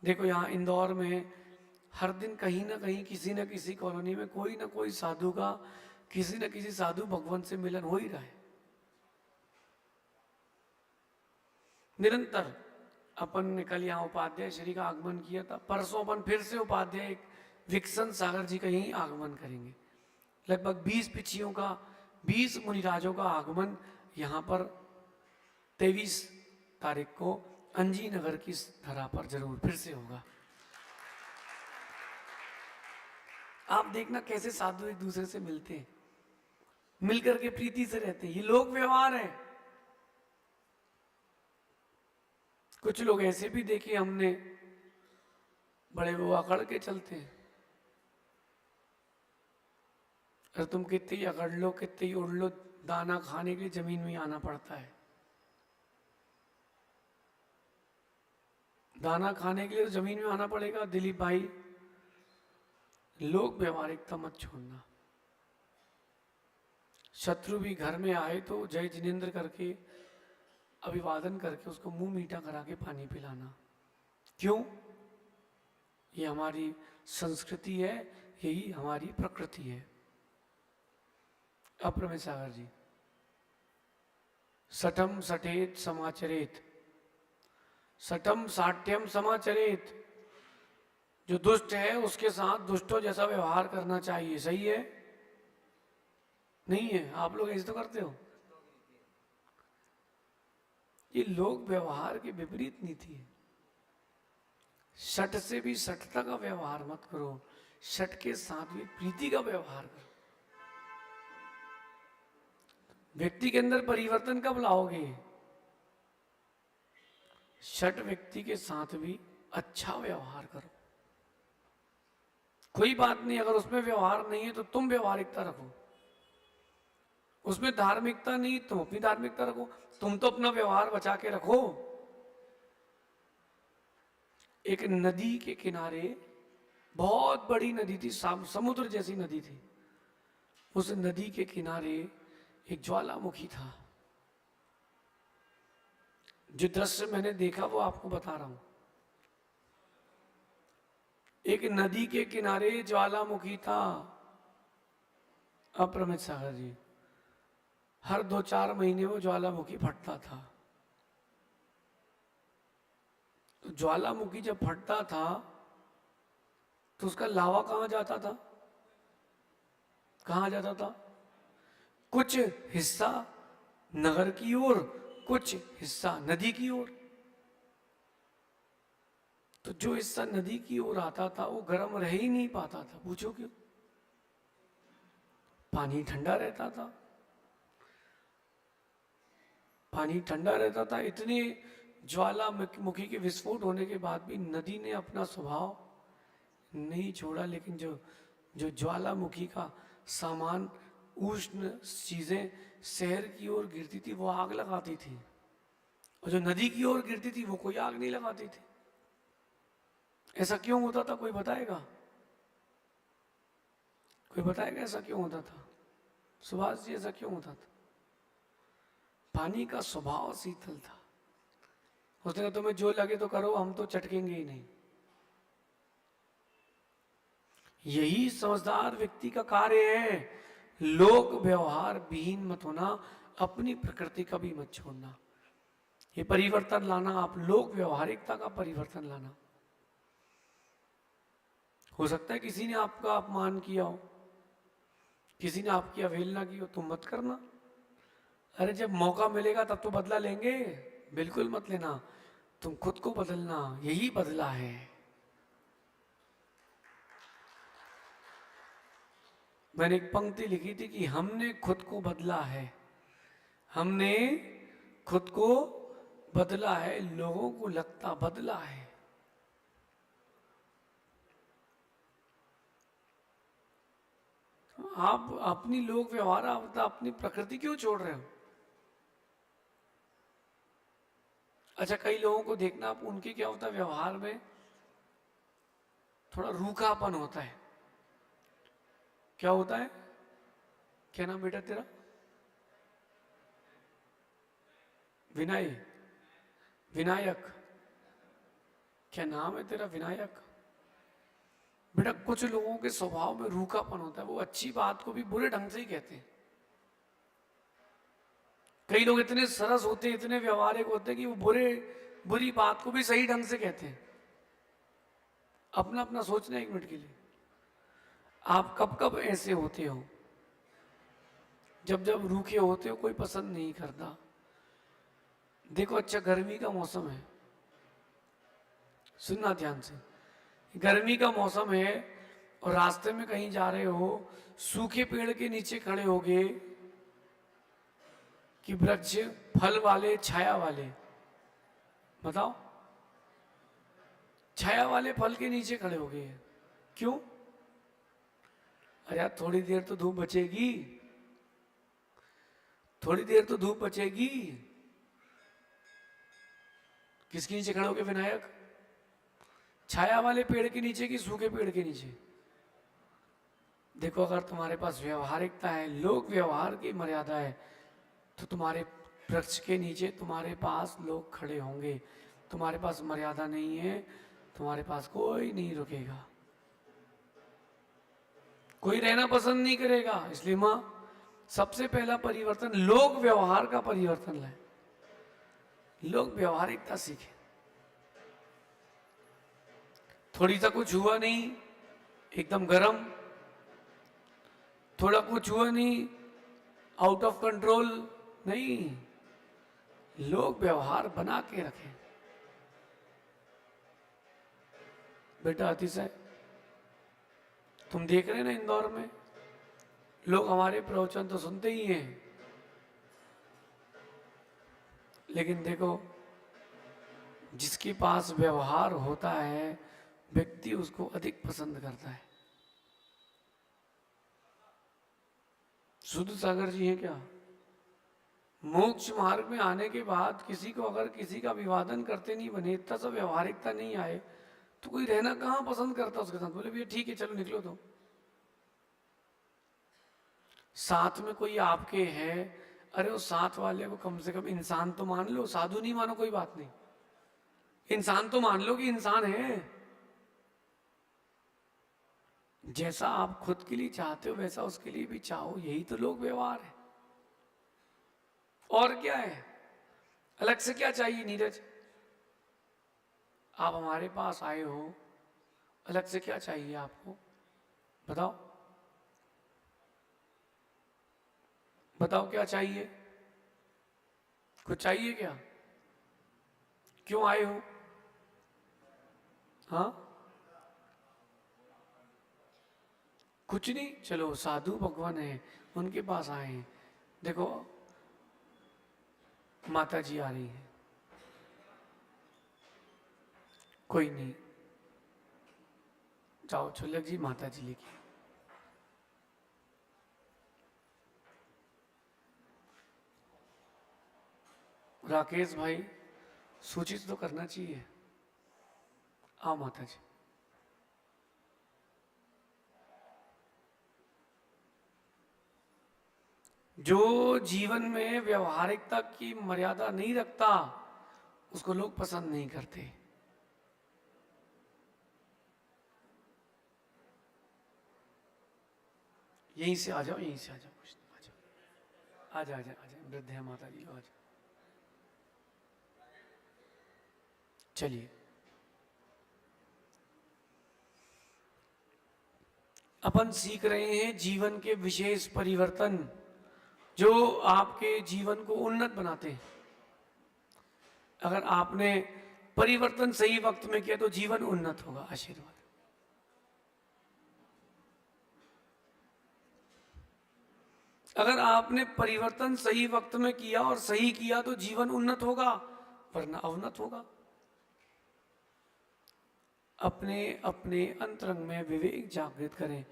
देखो यहाँ इंदौर में हर दिन कहीं ना कहीं किसी न किसी कॉलोनी में कोई ना कोई साधु का, किसी न किसी साधु भगवान से मिलन हो ही रहा है निरंतर। अपन ने कल यहाँ उपाध्याय श्री का आगमन किया था, परसों अपन फिर से उपाध्याय विकसन सागर जी का ही आगमन करेंगे। लगभग 20 पिछियों का, 20 मुनिराजों का आगमन यहाँ पर 23 तारीख को अंजी नगर की धरा पर जरूर फिर से होगा। आप देखना कैसे साधु एक दूसरे से मिलते हैं, मिलकर के प्रीति से रहते हैं। ये लोक व्यवहार है। कुछ लोग ऐसे भी देखे हमने, बड़े वो अकड़ के चलते हैं। अरे तुम कितनी अकड़ लो, कितनी उड़ लो, दाना खाने के लिए जमीन में आना पड़ता है। दाना खाने के लिए तो जमीन में आना पड़ेगा। दिलीप भाई, लोक व्यवहारिकता मत छोड़ना। शत्रु भी घर में आए तो जय जिनेन्द्र करके अभिवादन करके उसको मुंह मीठा करा के पानी पिलाना। क्यों? ये हमारी संस्कृति है, यही हमारी प्रकृति है। अप्रमेय सागर जी, सठम सठेत समाचरेत, सठम साठ्यम समाचरेत। जो दुष्ट है उसके साथ दुष्टों जैसा व्यवहार करना चाहिए। सही है? नहीं है? आप लोग ऐसे तो करते हो। ये लोक व्यवहार की विपरीत नीति है। शठ से भी शठता का व्यवहार मत करो, शठ के साथ भी प्रीति का व्यवहार करो। व्यक्ति के अंदर परिवर्तन कब लाओगे? शठ व्यक्ति के साथ भी अच्छा व्यवहार करो। कोई बात नहीं, अगर उसमें व्यवहार नहीं है तो तुम व्यवहारिकता रखो। उसमें धार्मिकता नहीं, तुम अपनी धार्मिकता रखो। तुम तो अपना व्यवहार बचा के रखो। एक नदी के किनारे, बहुत बड़ी नदी थी, समुद्र जैसी नदी थी। उस नदी के किनारे एक ज्वालामुखी था। जो दृश्य मैंने देखा वो आपको बता रहा हूं। एक नदी के किनारे ज्वालामुखी था। अप्रमित सागर जी, हर 2-4 महीने वो ज्वालामुखी फटता था। तो ज्वालामुखी जब फटता था तो उसका लावा कहां जाता था? कहां जाता था? कुछ हिस्सा नगर की ओर, कुछ हिस्सा नदी की ओर। तो जो हिस्सा नदी की ओर आता था वो गर्म रह ही नहीं पाता था। पूछो क्यों? पानी ठंडा रहता था। पानी ठंडा रहता था। इतने ज्वालामुखी के विस्फोट होने के बाद भी नदी ने अपना स्वभाव नहीं छोड़ा। लेकिन जो जो ज्वालामुखी का सामान, उष्ण चीजें शहर की ओर गिरती थी वो आग लगाती थी, और जो नदी की ओर गिरती थी वो कोई आग नहीं लगाती थी। ऐसा क्यों होता था? कोई बताएगा? कोई बताएगा ऐसा क्यों होता था? सुभाष जी, ऐसा क्यों होता था? पानी का स्वभाव शीतल था। उसने कहा तुम्हें जो लगे तो करो, हम तो चटकेंगे ही नहीं। यही समझदार व्यक्ति का कार्य है। लोक व्यवहार विहीन मत होना, अपनी प्रकृति का भी मत छोड़ना। ये परिवर्तन लाना, आप लोक व्यवहारिकता का परिवर्तन लाना। हो सकता है किसी ने आपका अपमान किया हो, किसी ने आपकी अवहेलना की हो, तुम मत करना। अरे जब मौका मिलेगा तब तो बदला लेंगे। बिल्कुल मत लेना। तुम खुद को बदलना, यही बदला है। मैंने एक पंक्ति लिखी थी कि हमने खुद को बदला है, हमने खुद को बदला है, लोगों को लगता बदला है। आप अपनी लोक व्यवहार, आप अपनी प्रकृति क्यों छोड़ रहे हो? अच्छा, कई लोगों को देखना आप, उनके क्या होता है व्यवहार में, थोड़ा रूखापन होता है। क्या होता है? क्या नाम बेटा तेरा? विनय, विनायक। क्या नाम है तेरा? विनायक। बेटा कुछ लोगों के स्वभाव में रूखापन होता है, वो अच्छी बात को भी बुरे ढंग से ही कहते हैं। कई लोग इतने सरस होते हैं, इतने व्यवहारिक होते हैं कि वो बुरी बात को भी सही ढंग से कहते हैं। अपना अपना सोचना एक मिनट के लिए, आप कब कब ऐसे होते हो? जब जब रूखे होते हो, कोई पसंद नहीं करता। देखो अच्छा, गर्मी का मौसम है, सुनना ध्यान से। गर्मी का मौसम है और रास्ते में कहीं जा रहे हो, सूखे पेड़ के नीचे खड़े होगे कि वृक्ष फल वाले छाया वाले? बताओ। छाया वाले फल के नीचे खड़े हो गए, क्यों? अरे यार थोड़ी देर तो धूप बचेगी, थोड़ी देर तो धूप बचेगी। किसके नीचे खड़े हो गए विनायक? छाया वाले पेड़ के नीचे कि सूखे पेड़ के नीचे? देखो अगर तुम्हारे पास व्यवहारिकता है, लोक व्यवहार की मर्यादा है, तो तुम्हारे वृक्ष के नीचे तुम्हारे पास लोग खड़े होंगे। तुम्हारे पास मर्यादा नहीं है, तुम्हारे पास कोई नहीं रुकेगा, कोई रहना पसंद नहीं करेगा। इसलिए मां सबसे पहला परिवर्तन लोक व्यवहार का परिवर्तन लाए, लोग व्यवहारिकता सीखे। थोड़ी सा कुछ हुआ नहीं एकदम गरम, थोड़ा कुछ हुआ नहीं आउट ऑफ कंट्रोल, नहीं, लोग व्यवहार बना के रखें। बेटा अतिशय, तुम देख रहे हैं ना इंदौर में लोग हमारे प्रवचन तो सुनते ही हैं, लेकिन देखो जिसके पास व्यवहार होता है व्यक्ति उसको अधिक पसंद करता है। शुद्ध सागर जी हैं क्या? मोक्ष मार्ग में आने के बाद किसी को अगर किसी का अभिवादन करते नहीं बने, इतना सा व्यवहारिकता नहीं आए, तो कोई रहना कहां पसंद करता उसके साथ? बोले भैया ठीक है चलो निकलो। तो साथ में कोई आपके है, अरे उस साथ वाले को कम से कम इंसान तो मान लो, साधु नहीं मानो कोई बात नहीं, इंसान तो मान लो कि इंसान है। जैसा आप खुद के लिए चाहते हो वैसा उसके लिए भी चाहो, यही तो लोक व्यवहार है। और क्या है? अलग से क्या चाहिए नीरज? आप हमारे पास आए हो, अलग से क्या चाहिए आपको? बताओ बताओ क्या चाहिए? कुछ चाहिए क्या? क्यों आए हो? हाँ कुछ नहीं, चलो साधु भगवान है उनके पास आए हैं। देखो माता जी आ रही है, कोई नहीं, जाओ छुलक जी माता जी लेके। राकेश भाई सूचित तो करना चाहिए। आओ माता जी। जो जीवन में व्यवहारिकता की मर्यादा नहीं रखता उसको लोग पसंद नहीं करते। यहीं से आ जाओ, यहीं से आ जाओ, कुछ नहीं, आ जाओ, आ जाओ, आ जाओ, आ जाओ, वृद्ध है माता जी, आ जाओ। चलिए अपन सीख रहे हैं जीवन के विशेष परिवर्तन जो आपके जीवन को उन्नत बनाते हैं। अगर आपने परिवर्तन सही वक्त में किया तो जीवन उन्नत होगा। आशीर्वाद। अगर आपने परिवर्तन सही वक्त में किया और सही किया तो जीवन उन्नत होगा, वरना अवनत होगा। अपने अपने अंतरंग में विवेक जागृत करें,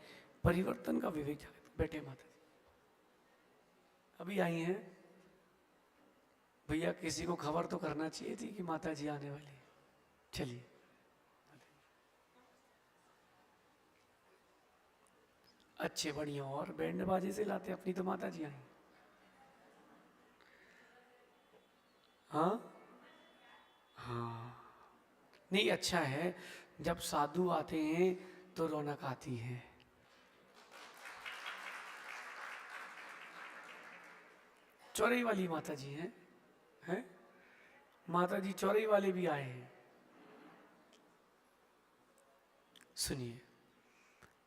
परिवर्तन का विवेक जागृत। बैठे माता जी अभी आई हैं, भैया किसी को खबर तो करना चाहिए थी कि माता जी आने वाली है। चलिए अच्छे बढ़िया, और बैंड बाजे से लाते अपनी तो माता जी आई। हाँ हाँ नहीं, अच्छा है जब साधु आते हैं तो रौनक आती है। चौरई वाली माता जी हैं? माता जी चौरई वाले भी आए हैं। सुनिए,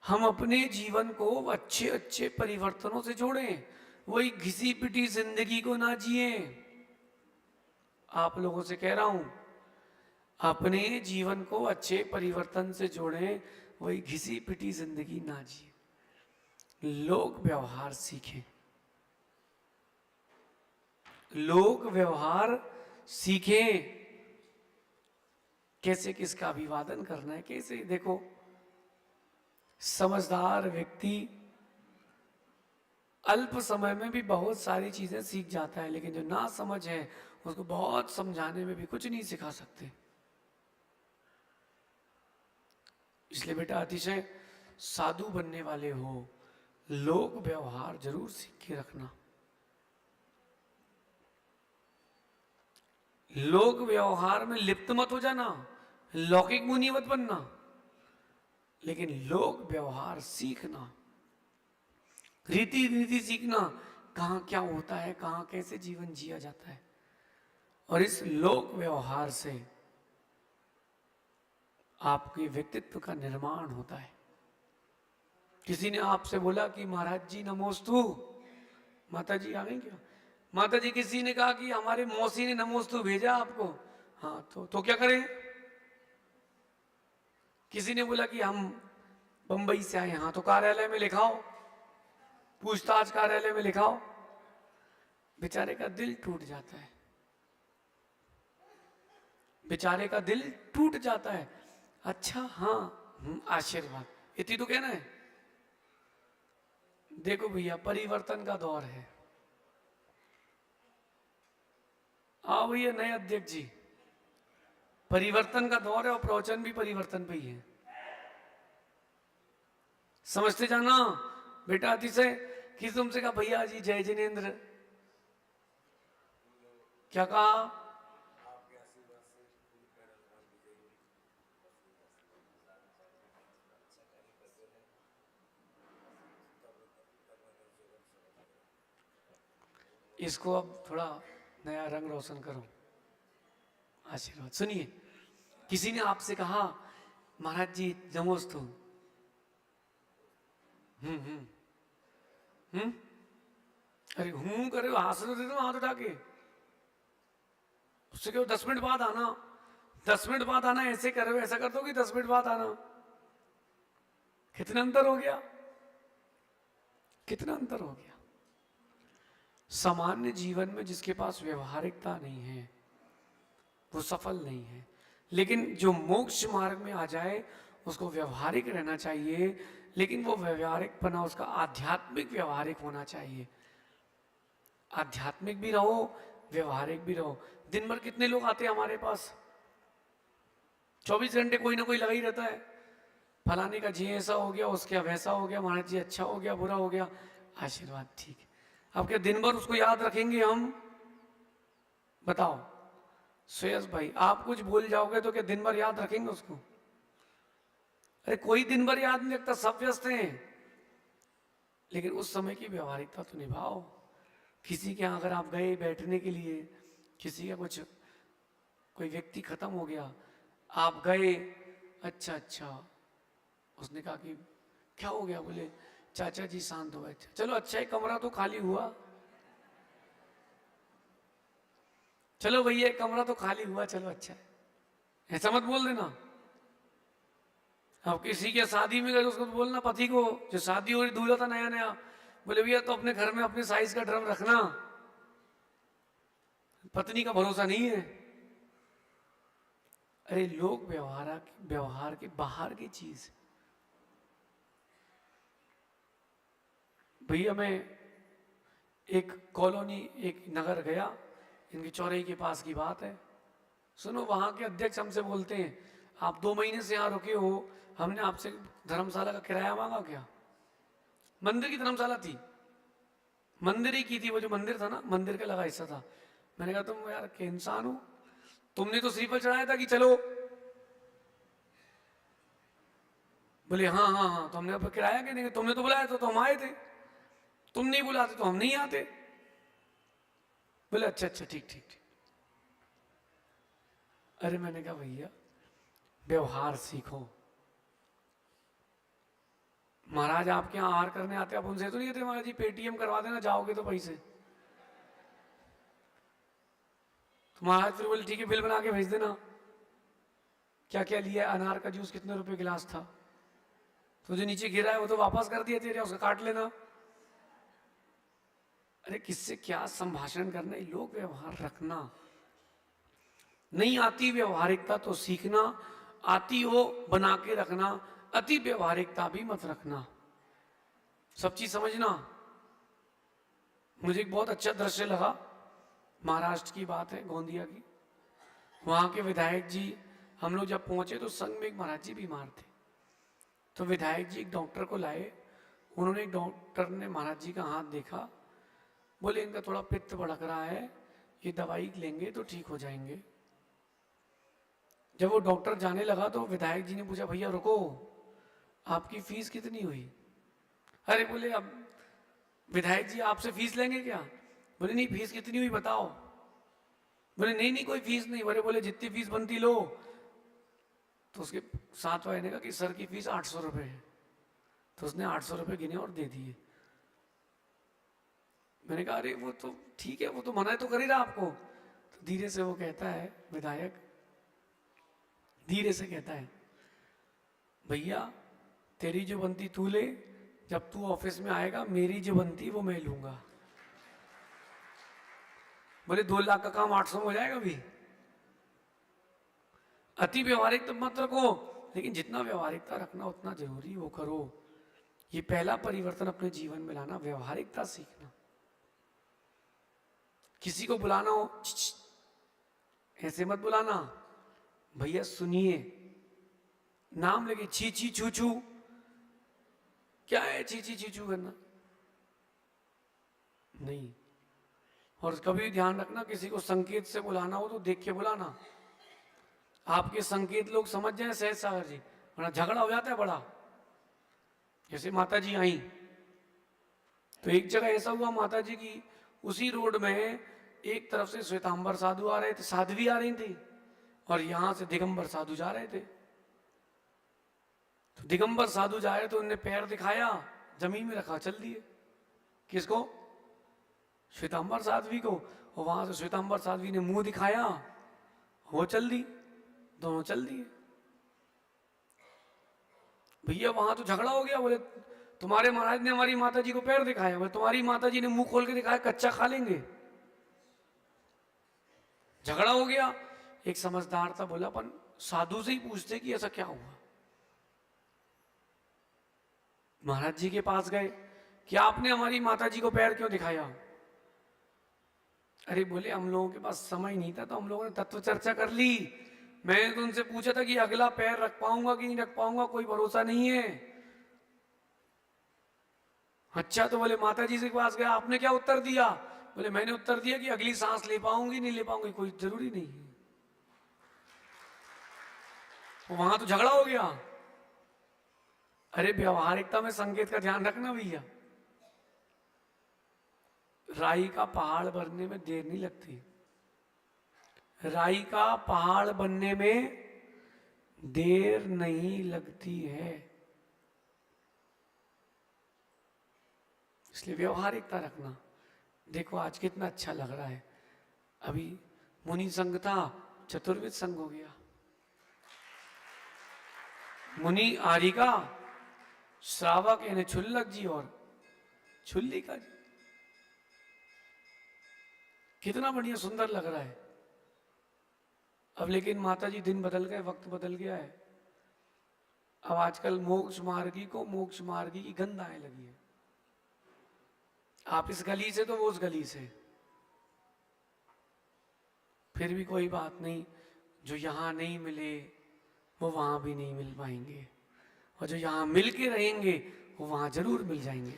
हम अपने जीवन को अच्छे अच्छे परिवर्तनों से जोड़ें, वही घिसी पिटी जिंदगी को ना जिए। आप लोगों से कह रहा हूं, अपने जीवन को अच्छे परिवर्तन से जोड़ें, वही घिसी पिटी जिंदगी ना जिए। लोक व्यवहार सीखें, लोक व्यवहार सीखें। कैसे किसका अभिवादन करना है, कैसे, देखो समझदार व्यक्ति अल्प समय में भी बहुत सारी चीजें सीख जाता है, लेकिन जो ना समझ है उसको बहुत समझाने में भी कुछ नहीं सिखा सकते। इसलिए बेटा अतिशय साधु बनने वाले हो, लोक व्यवहार जरूर सीख के रखना। लोक व्यवहार में लिप्त मत हो जाना, लौकिक मुनि मत बनना, लेकिन लोक व्यवहार सीखना, रीति रीति सीखना, कहाँ क्या होता है, कहाँ कैसे जीवन जिया जाता है। और इस लोक व्यवहार से आपके व्यक्तित्व का निर्माण होता है। किसी ने आपसे बोला कि महाराज जी नमोस्तु, माता जी आ गई क्या? माता जी, किसी ने कहा कि हमारे मौसी ने नमोस्तु भेजा आपको। हाँ, तो क्या करें? किसी ने बोला कि हम बंबई से आए, हाँ तो कार्यालय में लिखाओ, पूछताछ कार्यालय में लिखाओ। बेचारे का दिल टूट जाता है, बेचारे का दिल टूट जाता है। अच्छा, हाँ, आशीर्वाद, इतनी तो कहना है। देखो भैया, परिवर्तन का दौर है। आओ भैया नए अध्यक्ष जी, परिवर्तन का दौर है और प्रवचन भी परिवर्तन पे ही है। समझते जाना बेटा। अतिशय किस तुमसे कहा भैया जी जय जिनेन्द्र, क्या कहा? इसको अब थोड़ा नया रंग रोशन करो, आशीर्वाद। सुनिए, किसी ने आपसे कहा महाराज जी नमोस्तु, अरे हूं करे आशीर्वाद दे दो हाथ उठा के, उससे क्यों 10 मिनट बाद आना, 10 मिनट बाद आना, ऐसे करो, ऐसा कर दो कि 10 मिनट बाद आना। कितना अंतर हो गया, कितना अंतर हो गया। सामान्य जीवन में जिसके पास व्यवहारिकता नहीं है वो सफल नहीं है, लेकिन जो मोक्ष मार्ग में आ जाए उसको व्यवहारिक रहना चाहिए, लेकिन वो व्यवहारिक बना उसका आध्यात्मिक व्यवहारिक होना चाहिए। आध्यात्मिक भी रहो, व्यवहारिक भी रहो। दिन भर कितने लोग आते हैं हमारे पास, 24 घंटे कोई ना कोई लगा ही रहता है। फलाने का जी ऐसा हो गया, उसका वैसा हो गया, महाराज जी अच्छा हो गया, बुरा हो गया, आशीर्वाद ठीक है। अब क्या दिन भर उसको याद रखेंगे हम? बताओ श्रेयस भाई, आप कुछ भूल जाओगे तो क्या दिन भर याद रखेंगे उसको? अरे कोई दिन भर याद नहीं रखता, सब व्यस्त हैं। लेकिन उस समय की व्यवहारिकता तो निभाओ। किसी के यहाँ अगर आप गए बैठने के लिए, किसी का कुछ कोई व्यक्ति खत्म हो गया, आप गए, अच्छा अच्छा, उसने कहा कि क्या हो गया? बोले चाचा जी शांत हो गए। चलो अच्छा है, कमरा तो खाली हुआ, चलो भैया कमरा तो खाली हुआ, चलो अच्छा है, ऐसा मत बोल देना। अब किसी के शादी में गए तो उसको बोलना, पति को जो शादी हो रही, दूल्हा था नया नया, बोले भैया तो अपने घर में अपने साइज का ड्रम रखना, पत्नी का भरोसा नहीं है। अरे लोग व्यवहार के बाहर की चीज। भैया मैं एक कॉलोनी, एक नगर गया, इनकी चौराहे के पास की बात है। सुनो, वहां के अध्यक्ष हमसे बोलते हैं आप 2 महीने से यहाँ रुके हो, हमने आपसे धर्मशाला का किराया मांगा क्या? मंदिर की धर्मशाला थी, मंदिर ही की थी, वो जो मंदिर था ना, मंदिर का लगा हिस्सा था। मैंने कहा तुम यार के इंसान हो, तुमने तो श्रीफल चढ़ाया था कि चलो, बोले हाँ हाँ हाँ, तो हमने अब किराया क्या देंगे, तुमने तो बुलाया था तो हम आए थे, तुम नहीं बुलाते तो हम नहीं आते। बोले अच्छा अच्छा ठीक ठीक ठीक। अरे मैंने कहा भैया व्यवहार सीखो। महाराज आपके यहाँ आहार करने आते, आप उनसे तो नहीं कहते महाराज जी पेटीएम करवा देना जाओगे तो पैसे। तो महाराज फिर बोले ठीक है बिल बना के भेज देना, क्या क्या लिया, अनार का जूस कितने रुपए गिलास था, तो जो नीचे गिरा है वो तो वापस कर दिया तेरे, उसका काट लेना। अरे किससे क्या संभाषण करना है, लोग व्यवहार रखना। नहीं आती व्यवहारिकता तो सीखना, आती हो बना के रखना, अति व्यवहारिकता भी मत रखना, सब चीज समझना। मुझे एक बहुत अच्छा दृश्य लगा, महाराष्ट्र की बात है, गोंदिया की। वहां के विधायक जी, हम लोग जब पहुंचे तो संग में एक महाराज जी बीमार थे, तो विधायक जी एक डॉक्टर को लाए। उन्होंने, एक डॉक्टर ने महाराज जी का हाथ देखा, बोले इनका थोड़ा पित्त भड़क रहा है, ये दवाई लेंगे तो ठीक हो जाएंगे। जब वो डॉक्टर जाने लगा तो विधायक जी ने पूछा भैया रुको, आपकी फीस कितनी हुई। अरे बोले अब विधायक जी आपसे फीस लेंगे क्या। बोले नहीं फीस कितनी हुई बताओ। बोले नहीं नहीं कोई फीस नहीं। बोले जितनी फीस बनती लो। तो उसके साथ वाले ने कहा कि सर की फीस 800 रुपये है। तो उसने 800 रुपये गिने और दे दिए। मैंने कहा अरे वो तो ठीक है, वो तो मना तो कर ही रहा आपको। तो धीरे से वो कहता है, विधायक धीरे से कहता है भैया तेरी जो बनती तू ले, जब तू ऑफिस में आएगा मेरी जो बनती वो मैं लूंगा। बोले 2 लाख का काम 800 में हो जाएगा भी। अति व्यवहारिक तो मत रखो, लेकिन जितना व्यवहारिकता रखना उतना जरूरी वो करो। ये पहला परिवर्तन अपने जीवन में लाना, व्यवहारिकता सीखना। किसी को बुलाना हो ऐसे मत बुलाना, भैया सुनिए, नाम लेके छी छी छू छू, क्या है छी छी छी छू करना, नहीं। और कभी ध्यान रखना किसी को संकेत से बुलाना हो तो देख के बुलाना। आपके संकेत लोग समझ जाए सहज सागर जी, वरना झगड़ा हो जाता है बड़ा। जैसे माता जी आई तो एक जगह ऐसा हुआ, माता जी की उसी रोड में एक तरफ से श्वेतांबर साधु आ रहे थे, साध्वी आ रही थी, और यहां से दिगंबर साधु जा रहे थे। तो दिगंबर साधु जाए तो उन्होंने पैर दिखाया, जमीन में रखा, चल दिए। किसको? श्वेतांबर साध्वी को। और वहां से श्वेतांबर साध्वी ने मुंह दिखाया, वो चल दी, दोनों चल दिए। भैया वहां तो झगड़ा हो गया। बोले तुम्हारे महाराज ने हमारी माता जी को पैर दिखाया, बोले तुम्हारी माता जी ने मुंह खोल के दिखाया, कच्चा खा लेंगे। झगड़ा हो गया। एक समझदार था, बोला अपन साधु से ही पूछते कि ऐसा क्या हुआ। महाराज जी के पास गए कि आपने हमारी माता जी को पैर क्यों दिखाया। अरे बोले हम लोगों के पास समय नहीं था तो हम लोगों ने तत्व चर्चा कर ली। मैंने तो उनसे पूछा था कि अगला पैर रख पाऊंगा कि नहीं रख पाऊंगा, कोई भरोसा नहीं है। अच्छा, तो बोले माता जी के पास गया, आपने क्या उत्तर दिया। बोले मैंने उत्तर दिया कि अगली सांस ले पाऊंगी नहीं ले पाऊंगी कोई जरूरी नहीं है। तो वहां तो झगड़ा हो गया। अरे व्यवहारिकता में संकेत का ध्यान रखना भैया। राई का पहाड़ बनने में देर नहीं लगती, राई का पहाड़ बनने में देर नहीं लगती है। इसलिए व्यवहारिकता रखना। देखो आज कितना अच्छा लग रहा है, अभी मुनि संघ था, चतुर्विद संघ हो गया। मुनि आरिका, श्रावक यानी छुल्लक जी और छुल्लिका जी, कितना बढ़िया सुंदर लग रहा है। अब लेकिन माता जी दिन बदल गए, वक्त बदल गया है। अब आजकल मोक्ष मार्गी को मोक्ष मार्गी की गंध आने लगी है। आप इस गली से तो वो उस गली से। फिर भी कोई बात नहीं, जो यहां नहीं मिले वो वहां भी नहीं मिल पाएंगे, और जो यहां मिल के रहेंगे वो वहां जरूर मिल जाएंगे।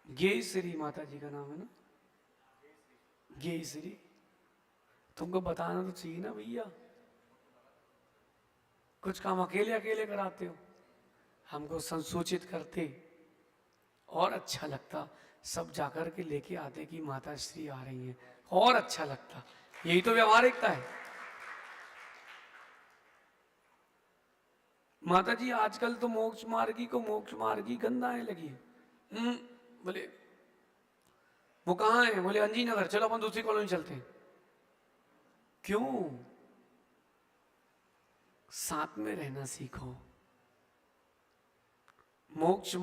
गेयश्री माता जी का नाम है ना, गेयश्री। तुमको बताना तो चाहिए ना भैया। कुछ काम अकेले अकेले कराते हो, हमको संसूचित करते और अच्छा लगता, सब जाकर के लेके आते कि माता श्री आ रही हैं, और अच्छा लगता। यही तो व्यवहारिकता है। माता जी आजकल तो मोक्ष मार्गी गंधाएं लगी है। बोले वो कहाँ है? बोले अंजी नगर, चलो अपन दूसरी कॉलोनी चलते हैं। क्यों? साथ में रहना सीखो। मोक्ष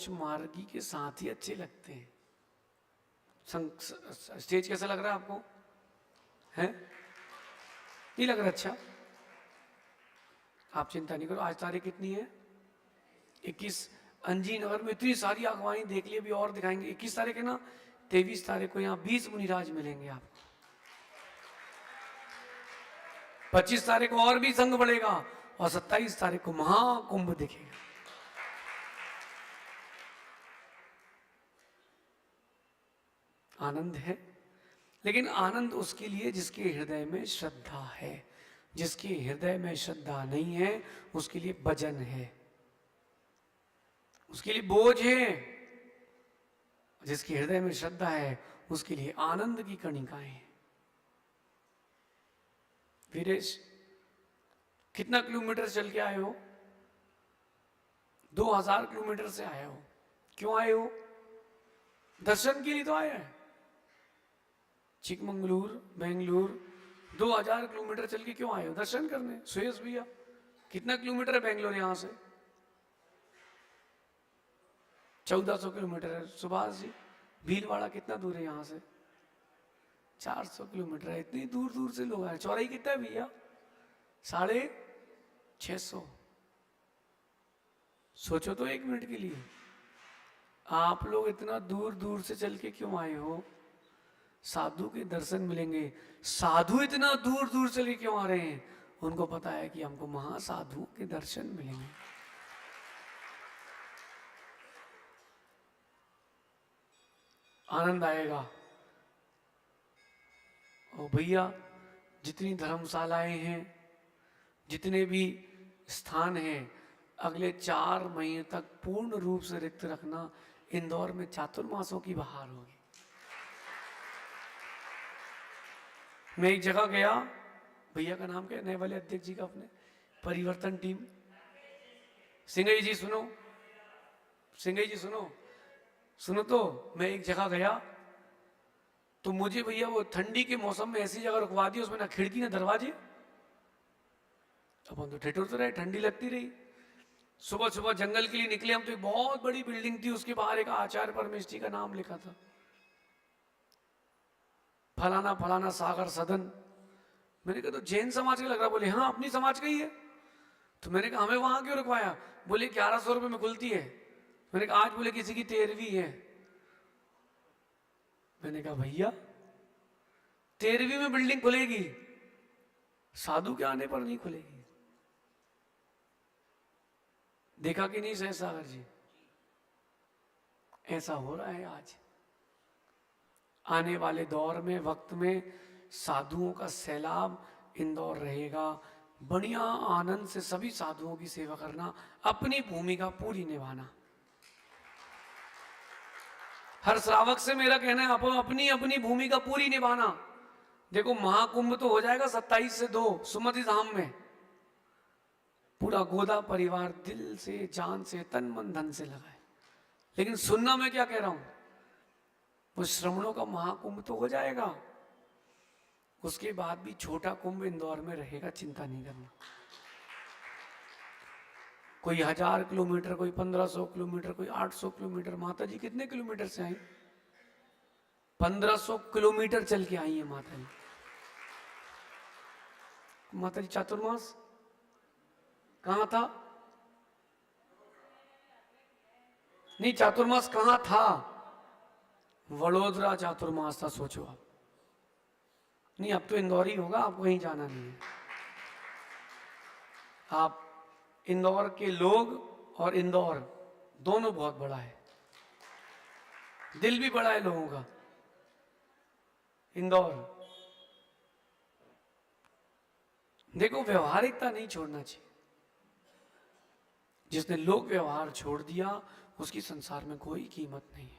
मार्गी के साथ ही अच्छे लगते हैं। स्टेज कैसा लग रहा है आपको? है नहीं लग रहा? अच्छा, आप चिंता नहीं करो। आज तारीख कितनी है? 21। अंजी नगर में इतनी सारी अगवानी देख ली, अभी और दिखाएंगे। 21 तारीख है ना? 23 तारीख को यहाँ 20 मुनिराज मिलेंगे आपको। 25 तारीख को और भी संघ बढ़ेगा, और 27 तारीख को महाकुंभ दिखेगा। आनंद है, लेकिन आनंद उसके लिए जिसके हृदय में श्रद्धा है। जिसके हृदय में श्रद्धा नहीं है उसके लिए वजन है, उसके लिए बोझ है। जिसके हृदय में श्रद्धा है उसके लिए आनंद की कणिकाएं हैं। वीरेश, कितना किलोमीटर चल के आए हो? 2000 किलोमीटर से आए हो। क्यों आए हो? दर्शन के लिए तो आए हैं। चिकमंगलूर, बेंगलुरु 2000 किलोमीटर चल के क्यों आए हो? दर्शन करने। सुयस भैया, कितना किलोमीटर है बेंगलोर यहां से? 1400 किलोमीटर है। सुभाष जी, भीलवाड़ा कितना दूर है यहां से? 400 किलोमीटर है। इतनी दूर दूर से लोग आए। चौड़ाई कितना है भैया? 650। सोचो तो एक मिनट के लिए, आप लोग इतना दूर दूर से चल के क्यों आए हो? साधु के दर्शन मिलेंगे। साधु इतना दूर दूर चले क्यों आ रहे हैं? उनको पता है कि हमको महासाधुओं के दर्शन मिलेंगे। आनंद आएगा। ओ भैया, जितनी धर्मशालाएं हैं, जितने भी स्थान हैं, अगले 4 महीने तक पूर्ण रूप से रिक्त रखना। इंदौर में चातुर्मासों की बहार होगी। मैं एक जगह गया, भैया का नाम क्या, नए वाले अध्यक्ष जी का, अपने परिवर्तन टीम, सिंगई जी सुनो, सिंगई जी सुनो, सुनो। तो मैं एक जगह गया तो मुझे भैया वो ठंडी के मौसम में ऐसी जगह रुकवा दी, उसमें ना खिड़की ना दरवाजे। अपन तो ठिठुरते रहे, ठंडी लगती रही। सुबह सुबह जंगल के लिए निकले हम, तो एक बहुत बड़ी बिल्डिंग थी, उसके बाहर एक आचार्य परमेश जी का नाम लिखा था, फलाना फलाना सागर सदन। मैंने कहा तो जैन समाज का लग रहा। बोले हाँ, अपनी समाज का ही है। तो मैंने कहा हमें वहां क्यों रुकवाया? बोले 1100 रुपये में खुलती है। मैंने कहा आज बोले किसी की 13वीं है। मैंने कहा भैया 13वीं में बिल्डिंग खुलेगी, साधु के आने पर नहीं खुलेगी। देखा कि नहीं सहसागर जी? ऐसा हो रहा है आज। आने वाले दौर में, वक्त में साधुओं का सैलाब इंदौर रहेगा। बढ़िया आनंद से सभी साधुओं की सेवा करना, अपनी भूमिका पूरी निभाना। हर श्रावक से मेरा कहना है, आप अपनी अपनी भूमिका पूरी निभाना। देखो महाकुंभ तो हो जाएगा 27 से 2 सुमति धाम में। पूरा गोदा परिवार दिल से, जान से, तन मन धन से लगा है। लेकिन सुनना मैं क्या कह रहा हूं, वो श्रवणों का महाकुंभ तो हो जाएगा, उसके बाद भी छोटा कुंभ इंदौर में रहेगा। चिंता नहीं करना। कोई 1000 किलोमीटर, कोई 1500 किलोमीटर, कोई 800 किलोमीटर। माता जी कितने किलोमीटर से आई? 1500 किलोमीटर चल के आई है माता जी। माता जी चातुर्मास कहां था? नहीं, चातुर्मास कहां था? वडोदरा चातुर्मास था। सोचो आप। नहीं, अब तो इंदौर ही होगा, आपको कहीं जाना नहीं है। आप इंदौर के लोग और इंदौर दोनों बहुत बड़ा है, दिल भी बड़ा है लोगों का। इंदौर देखो, व्यवहारिकता नहीं छोड़ना चाहिए। जिसने लोक व्यवहार छोड़ दिया उसकी संसार में कोई कीमत नहीं है।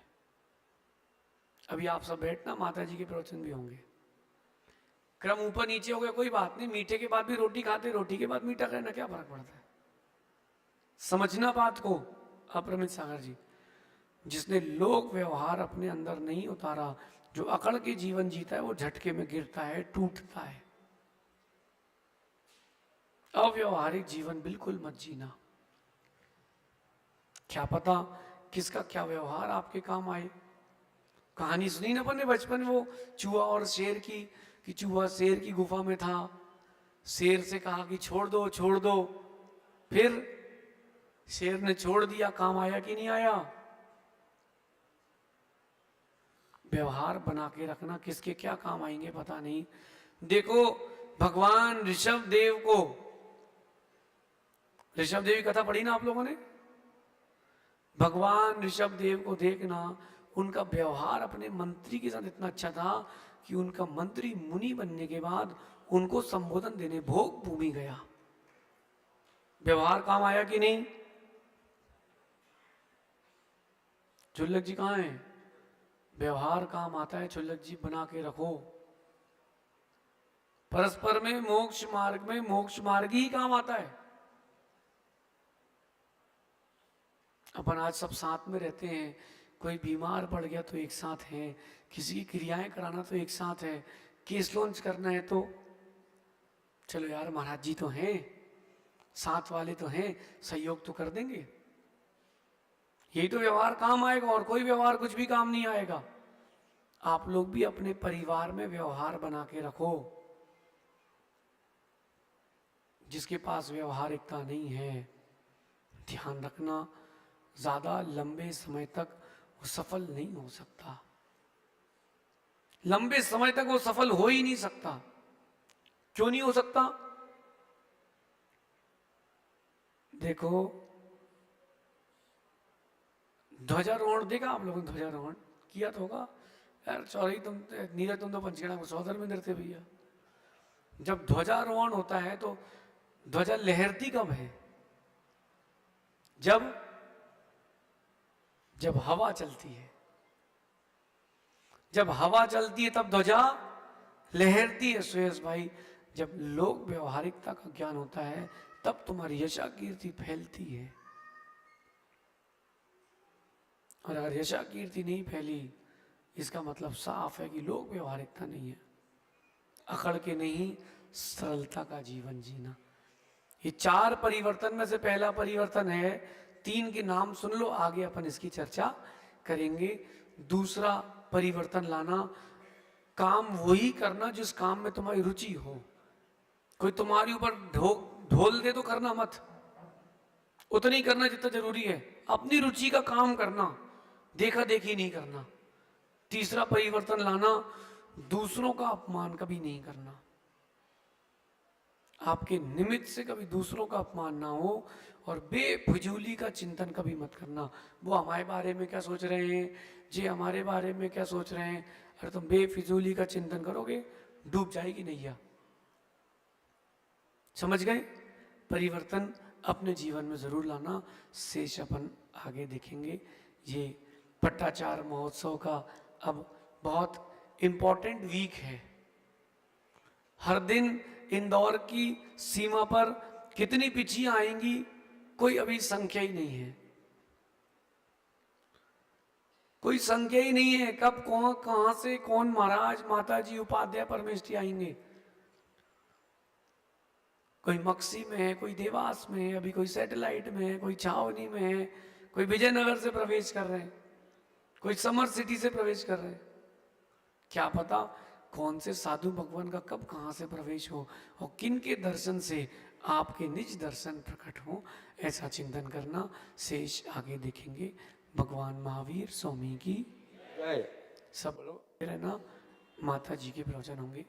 अभी आप सब बैठना, माता जी के प्रवचन भी होंगे। क्रम ऊपर नीचे हो गया कोई बात नहीं, मीठे के बाद भी रोटी खाते, रोटी के बाद मीठा खाना, क्या फर्क पड़ता है? समझना बात को। अपरमित सागर जी, जिसने लोक व्यवहार अपने अंदर नहीं उतारा, जो अकड़ के जीवन जीता है, वो झटके में गिरता है, टूटता है। अव्यवहारिक जीवन बिल्कुल मत जीना। क्या पता किसका क्या व्यवहार आपके काम आए। कहानी सुनी ना अपने बचपन, वो चूहा और शेर की, कि चूहा शेर की गुफा में था, शेर से कहा कि छोड़ दो छोड़ दो, फिर शेर ने छोड़ दिया। काम आया कि नहीं आया? व्यवहार बना के रखना, किसके क्या काम आएंगे पता नहीं। देखो, भगवान ऋषभ देव को, ऋषभ देव की कथा पढ़ी ना आप लोगों ने? भगवान ऋषभ देव को देखना, उनका व्यवहार अपने मंत्री के साथ इतना अच्छा था कि उनका मंत्री मुनि बनने के बाद उनको संबोधन देने भोग भूमि गया। व्यवहार काम आया कि नहीं? चुल्लक जी कहाँ हैं? व्यवहार काम आता है चुल्लक जी, बना के रखो। परस्पर में मोक्ष मार्ग में मोक्ष मार्ग ही काम आता है। अपन आज सब साथ में रहते हैं, कोई बीमार पड़ गया तो एक साथ हैं, किसी की क्रियाएं कराना तो एक साथ है, केस लॉन्च करना है तो चलो यार महाराज जी तो हैं, साथ वाले तो हैं, सहयोग तो कर देंगे। यही तो व्यवहार काम आएगा, और कोई व्यवहार कुछ भी काम नहीं आएगा। आप लोग भी अपने परिवार में व्यवहार बना के रखो। जिसके पास व्यवहारिकता नहीं है, ध्यान रखना, ज्यादा लंबे समय तक वो सफल नहीं हो सकता। लंबे समय तक वो सफल हो ही नहीं सकता। क्यों नहीं हो सकता? देखो, ध्वजारोहण देखा आप लोगों ने? ध्वजारोहण किया तो होगा यार। चौधरी तुम, नीरज तुम तो पंचगढ़ा में सौदर में डरते भैया। जब ध्वजारोहण होता है तो ध्वजा लहरती कब है? जब जब हवा चलती है। जब हवा चलती है तब ध्वजा लहरती है। सुयस भाई, जब लोक व्यवहारिकता का ज्ञान होता है तब तुम्हारी यशा कीर्ति फैलती है। और अगर यशा कीर्ति नहीं फैली, इसका मतलब साफ है कि लोक व्यवहारिकता नहीं है। अकड़ के नहीं, सरलता का जीवन जीना। ये 4 परिवर्तन में से पहला परिवर्तन है, 3 के नाम सुन लो, आगे अपन इसकी चर्चा करेंगे। दूसरा परिवर्तन लाना, काम वही करना जिस काम में तुम्हारी रुचि हो। कोई तुम्हारे ऊपर ढोल दे तो करना मत, उतना ही करना जितना जरूरी है। अपनी रुचि का काम करना, देखा देखी नहीं करना। तीसरा परिवर्तन लाना, दूसरों का अपमान कभी नहीं करना। आपके निमित्त से कभी दूसरों का अपमान ना हो, और बेफिजूली का चिंतन कभी मत करना। वो हमारे बारे में क्या सोच रहे हैं, जी हमारे बारे में क्या सोच रहे हैं। अरे तुम बेफिजूली का चिंतन करोगे, डूब जाएगी नैया। समझ गए? परिवर्तन अपने जीवन में जरूर लाना। शेष अपन आगे देखेंगे। ये पट्टाचार महोत्सव का अब बहुत इंपॉर्टेंट वीक है। हर दिन इंदौर की सीमा पर कितनी पिछियां आएंगी, कोई अभी संख्या ही नहीं है। कोई संख्या ही नहीं है। कब कौन, कहां से कौन महाराज, माताजी, उपाध्याय, परमेष्ठी आएंगे। कोई मक्सी में है, कोई देवास में है, अभी कोई सैटेलाइट में है, कोई छावनी में है, कोई विजयनगर से प्रवेश कर रहे हैं, कोई समर सिटी से प्रवेश कर रहे हैं। क्या पता कौन से साधु भगवान का कब कहां से प्रवेश हो, और किन के दर्शन से आपके निज दर्शन प्रकट हो, ऐसा चिंतन करना। शेष आगे देखेंगे। भगवान महावीर स्वामी की सब रहना। माता जी के प्रवचन होंगे।